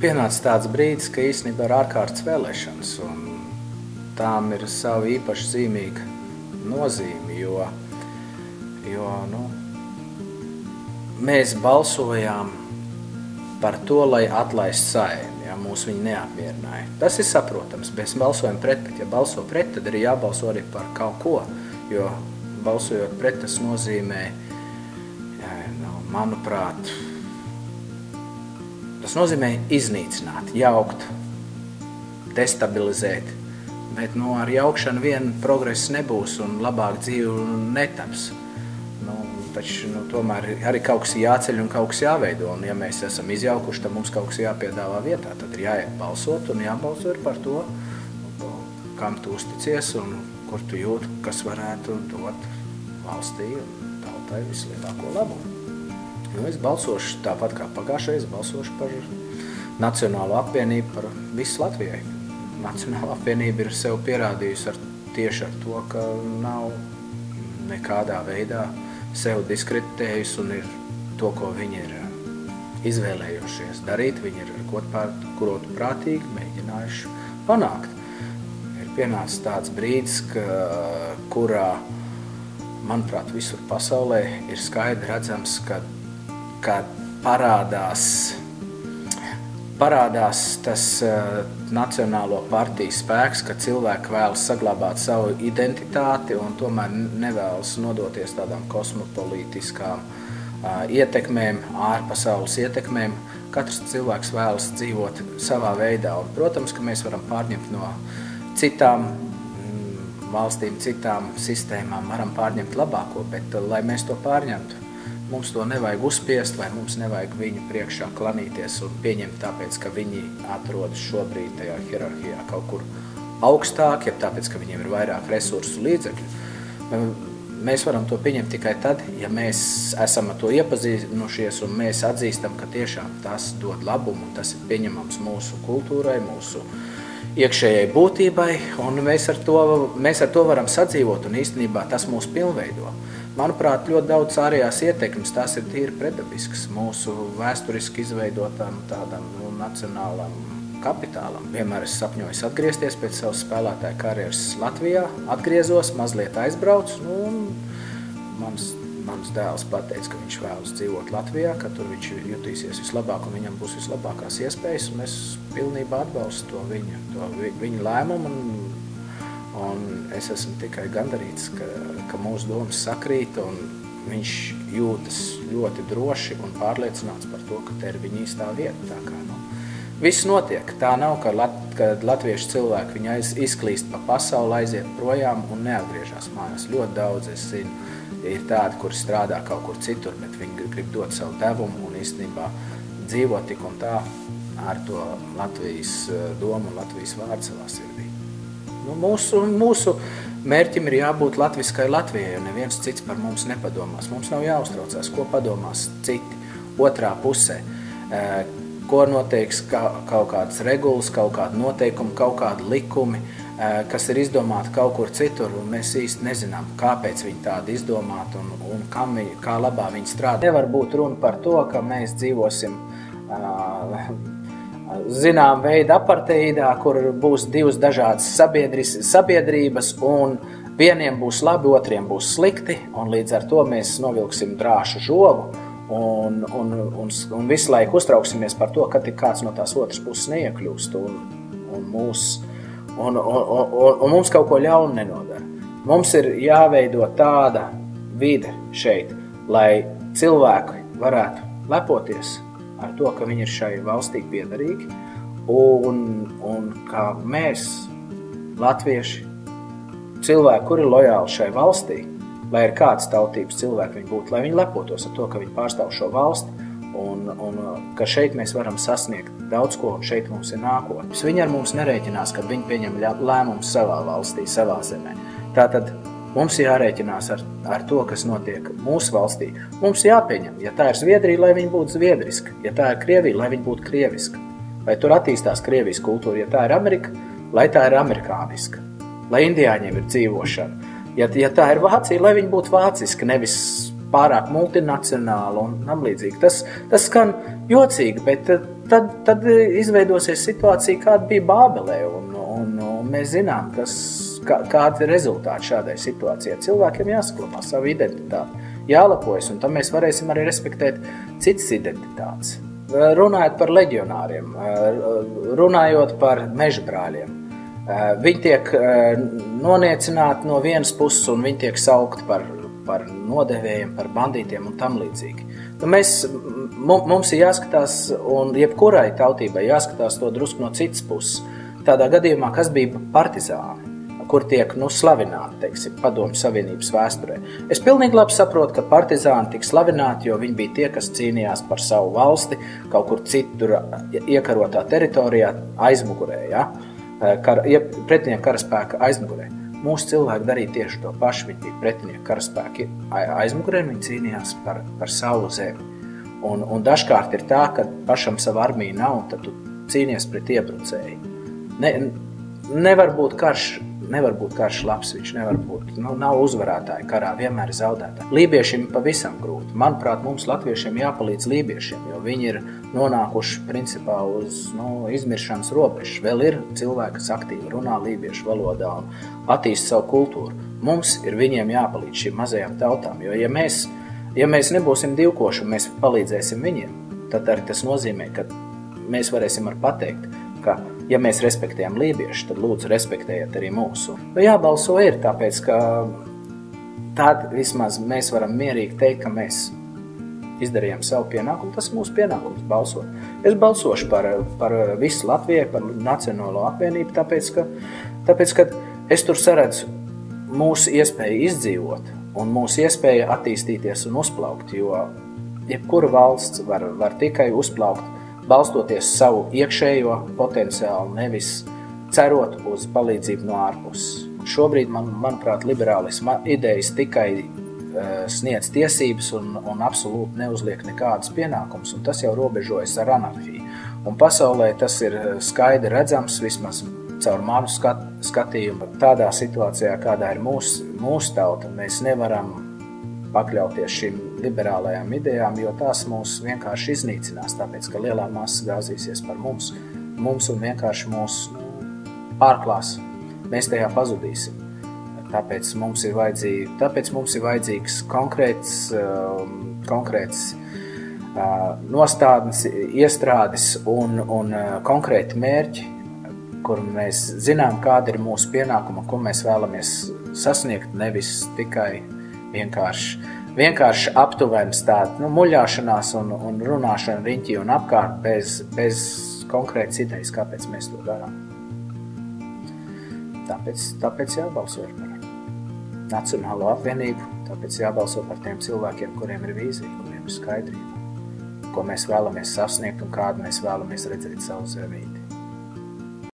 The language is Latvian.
pienāca tāds brīdis, ka īstenībā ir ārkārtas vēlēšanas, un tām ir savu īpaši zīmīga nozīme, jo mēs balsojām par to, lai atlaist Saeimu, ja mūs viņi neapmierināja. Tas ir saprotams, mēs balsojam pret, bet ja balso pret, tad arī jābalso arī par kaut ko, jo balsojot pret, tas nozīmē, manuprāt, tas nozīmē iznīcināt, jaukt, destabilizēt, bet ar jaukšanu vien progress nebūs un labāk dzīve netaps. Taču tomēr arī kaut kas jāceļ un kaut kas jāveido, un ja mēs esam izjaukuši, tad mums kaut kas jāpiedāvā vietā, tad ir jāiet balsot un jābalso ir par to, kam tu uzticies un kur tu jūti, kas varētu dot valstī un tautai vislielāko labumu. Es balsošu tāpat kā pagājušais, balsošu par Nacionālo apvienību, par visu Latvijai. Nacionāla apvienība ir sev pierādījusi tieši ar to, ka nav nekādā veidā sev diskreditējusi un ir to, ko viņi ir izvēlējušies darīt, viņi ir kurot prātīgi mēģinājuši panākt. Ir pienācis tāds brīdis, kurā, manuprāt, visur pasaulē ir skaidri redzams, ka parādās tas nacionālo partiju spēks, ka cilvēki vēlas saglabāt savu identitāti un tomēr nevēlas nodoties tādām kosmopolītiskām ietekmēm, ārpasaules ietekmēm. Katrs cilvēks vēlas dzīvot savā veidā. Un, protams, ka mēs varam pārņemt no citām valstīm, citām sistēmām, varam pārņemt labāko, bet lai mēs to pārņemtu, mums to nevajag uzspiest, vai mums nevajag viņu priekšā klanīties un pieņemt tāpēc, ka viņi atrodas šobrīd tajā hierarhijā kaut kur augstāk, ja tāpēc, ka viņiem ir vairāk resursu līdzekļu. Mēs varam to pieņemt tikai tad, ja mēs esam ar to iepazinušies un mēs atzīstam, ka tiešām tas dod labumu un tas ir pieņemams mūsu kultūrai, mūsu iekšējai būtībai, un mēs ar to varam sadzīvot, un īstenībā tas mūs pilnveido. Manuprāt, ļoti daudz ārējās ietekmes, tās ir tīri pretdabiskas mūsu vēsturiski izveidotām tādam nacionālam kapitālam. Vienmēr es sapņoju atgriezties pēc savas spēlētāja karjeras Latvijā, atgriezos, mazliet aizbraucu, un mans dēls pateica, ka viņš vēlas dzīvot Latvijā, ka tur viņš jutīsies vislabāk un viņam būs vislabākās iespējas, un es pilnībā atbalstu to viņa lēmumu, un es esmu tikai gandarīts, ka mūsu domas sakrīt, un viņš jūtas ļoti droši un pārliecināts par to, ka te ir viņa īstā vieta. Tā kā, viss notiek. Tā nav, kad latviešu cilvēki viņi izklīst pa pasauli, aiziet projām un neatgriežas mājās. Ļoti daudz, es zinu, ir tādi, kuri strādā kaut kur citur, bet viņi grib dot savu devumu un īstenībā dzīvo tik un tā ar to Latvijas domu un Latvijas vārdu savā sirdī. Mūsu mērķim ir jābūt latviskai Latvijai, un neviens cits par mums nepadomās. Mums nav jāuztraucās, ko padomās citi otrā pusē, ko noteiks kaut kādas regulas, kaut kādi noteikumi, kaut kādi likumi, kas ir izdomāti kaut kur citur, un mēs īsti nezinām, kāpēc viņi tādi izdomāti un kā labā viņi strādā. Nevar būt runa par to, ka mēs dzīvosim zinām veidu aparteidā, kur būs divas dažādas sabiedrības, un vieniem būs labi, otriem būs slikti, un līdz ar to mēs novilksim drāšu žogu, un visu laiku uztrauksimies par to, ka tik kāds no tās otras puses neiekļūst, un mums kaut ko ļaunu nenodara. Mums ir jāveido tāda vide šeit, lai cilvēki varētu lepoties ar to, ka viņi ir šai valstī piederīgi, un ka mēs, latvieši, cilvēki, kuri ir lojāli šai valstī, lai ir kāds tautības cilvēki viņi būtu, lai viņi lepotos ar to, ka viņi pārstāv šo valsti, un ka šeit mēs varam sasniegt daudz ko, un šeit mums ir nākotne. Viņi ar mums nerēķinās, kad viņi pieņem lēmumus savā valstī, savā zemē. Tātad mums jārēķinās ar to, kas notiek mūsu valstī. Mums jāpieņem, ja tā ir Zviedrija, lai viņi būtu zviedriska, ja tā ir Krievija, lai viņi būtu krieviska, lai tur attīstās Krievijas kultūra, ja tā ir Amerika, lai tā ir amerikāniska, lai indiāņiem ir dzīvošana, ja tā ir Vācija, lai viņi būtu vāciska, nevis pārāk multinacionāla un namlīdzīgi. Tas skan jocīgi, bet tad izveidosies situācija, kāda bija Bābelē, un mēs zinām, kādi ir rezultāti šādai situācijai. Cilvēkiem jāsaglabā savu identitāti, jālepojas, un tam mēs varēsim arī respektēt citas identitātes. Runājot par leģionāriem, runājot par mežabrāļiem, viņi tiek noniecināti no vienas puses, un viņi tiek saukti par nodevējiem, par bandītiem un tam līdzīgi. Mums ir jāskatās, un jebkurai tautībai jāskatās to drusku no citas puses. Tādā gadījumā, kas bija partizāni, kur tiek slavināti, teiksim, Padomju Savienības vēsturē. Es pilnīgi labi saprotu, ka partizāni tika slavināti, jo viņi bija tie, kas cīnījās par savu valsti, kaut kur citur iekarotā teritorijā aizmugurē, ja? Pretinieku karaspēka aizmugurē. Mūsu cilvēki darīja tieši to pašu, viņi bija pretinieku karaspēki aizmugurē, viņi cīnījās par savu zemi. Un dažkārt ir tā, ka pašam savu armiju nav, un tad tu cīnies pret iebrucēju. Nevar būt karš labs, viņš nevar būt, nav uzvarētāji karā, vienmēr ir zaudētāji. Lībiešiem pavisam grūti. Manuprāt, mums latviešiem jāpalīdz lībiešiem, jo viņi ir nonākuši principā uz izmiršanas robežas. Vēl ir cilvēki, kas aktīvi runā lībiešu valodā un attīst savu kultūru. Mums ir viņiem jāpalīdz šīm mazajām tautām, jo ja mēs nebūsim divkoši un mēs palīdzēsim viņiem, tad arī tas nozīmē, ka mēs varēsim pateikt, ka ja mēs respektējam lībiešu, tad lūdzu respektējiet arī mūsu. Jābalso ir, tāpēc, ka tad vismaz mēs varam mierīgi teikt, ka mēs izdarījām savu pienākumu, tas ir mūsu pienākums balsot. Es balsošu par visu Latviju, par Nacionālo apvienību, tāpēc, ka es tur saredzu mūsu iespēju izdzīvot un mūsu iespēju attīstīties un uzplaukt, jo jebkura valsts var tikai uzplaukt balstoties savu iekšējo potenciālu, nevis cerot uz palīdzību no ārpuses. Šobrīd, manuprāt, liberālisma idejas tikai sniedz tiesības un absolūti neuzliek nekādas pienākumus, un tas jau robežojas ar anarhiju. Un pasaulē tas ir skaidri redzams, vismaz caur manu skatījumu. Tādā situācijā, kādā ir mūsu tauta, mēs nevaram pakļauties šīm liberālajām idejām, jo tās mūs vienkārši iznīcinās, tāpēc, ka lielā masa gāzīsies par mums un vienkārši mūs pārklās. Mēs tajā pazudīsim. Tāpēc mums ir vajadzīgs konkrēts nostādnes, iestrādes un konkrēti mērķi, kur mēs zinām, kāda ir mūsu pienākuma, ko mēs vēlamies sasniegt, nevis tikai vienkārši aptuvens tāda muļāšanās un runāšana riņķī un apkārt bez konkrētas idejas, kāpēc mēs to darām. Tāpēc jābalso par Nacionālo apvienību, tāpēc jābalso par tiem cilvēkiem, kuriem ir vīzija, kuriem ir skaidrība, ko mēs vēlamies sasniegt un kādu mēs vēlamies redzēt savu zemīti.